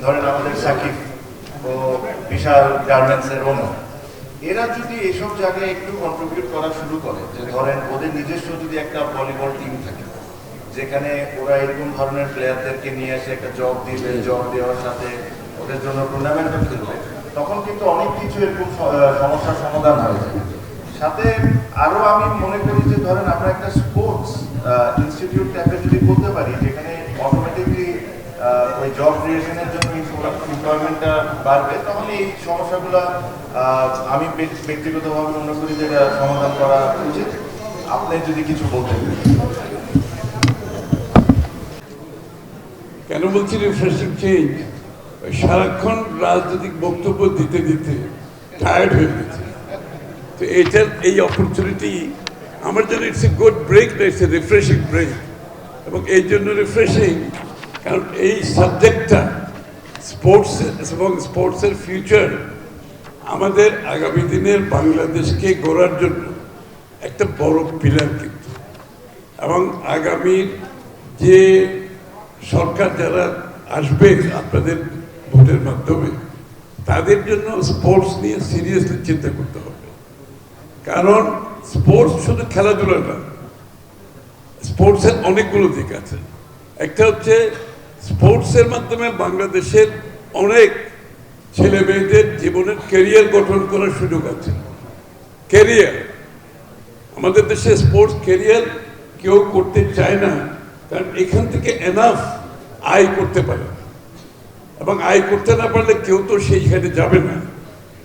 ধরেন আমাদের সাকিব ও বিশাল গার্মেন্টসের ওনার, এরা যদি এসব জায়গায় একটু কন্ট্রিবিউট করা শুরু করে, যে ধরেন ওদের নিজস্ব যদি একটা ভলিবল টিম থাকে যেখানে ওরা এরকম ধরনের প্লেয়ারদেরকে নিয়ে এসে একটা জব দিবে, জব দেওয়ার সাথে ওদের জন্য টুর্নামেন্টও খেলবে, তখন কিন্তু অনেক কিছু এরকম সমস্যার সমাধান হয়ে যায়। সাথে আরো আমি মনে করি যে ধরেন আমরা একটা স্পোর্টস ইনস্টিটিউট টাইপের যদি করতে পারি, যেখানে অটোমেটিকলি ওই জব ক্রিয়েশনের জন্য এমপ্লয়মেন্টটা বাড়বে, তখন এই সমস্যাগুলো আমি ব্যক্তিগতভাবে মনে করি যে এটা সমাধান করা উচিত। আপনি যদি কিছু বলতেন। কেন বলছি রিফ্রেশিং চেঞ্জ? সারাক্ষণ রাজনৈতিক বক্তব্য দিতে দিতে টায়ার্ড হয়ে গেছে। তো এটার এই অপরচুনিটি আমার জন্য it's a good break, it's a refreshing break. এবং এই জন্য রিফ্রেশিং কারণ এই সাবজেক্টটা স্পোর্টস এবং স্পোর্টসের ফিউচার আমাদের আগামী দিনের বাংলাদেশকে গড়ার জন্য একটা বড় পিলার কিন্তু। এবং আগামীর যে সরকার যারা আসবে আপনাদের ভোটের মাধ্যমে, তাদের জন্য স্পোর্টস নিয়ে সিরিয়াসলি চিন্তা করতে হবে। কারণ স্পোর্টস শুধু খেলাধুলা না, স্পোর্টসের অনেকগুলো দিক আছে। একটা হচ্ছে স্পোর্টসের মাধ্যমে বাংলাদেশের অনেক ছেলে মেয়েদের জীবনের ক্যারিয়ার গঠন করার সুযোগ আছে। ক্যারিয়ার, আমাদের দেশে স্পোর্টস ক্যারিয়ার কেউ করতে চায় না, কারণ এখান থেকে এনাফ আয় করতে পারে না। এবং আয় করতে না পারলে কেউ তো সেইখানে যাবে না,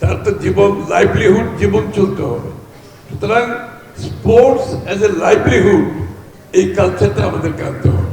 তার তো জীবন লাইভলিহুড, জীবন চলতে হবে। সুতরাং স্পোর্টস অ্যাজ এ লাইভলিহুড, এই কালচারটা আমাদেরকে আনতে হবে।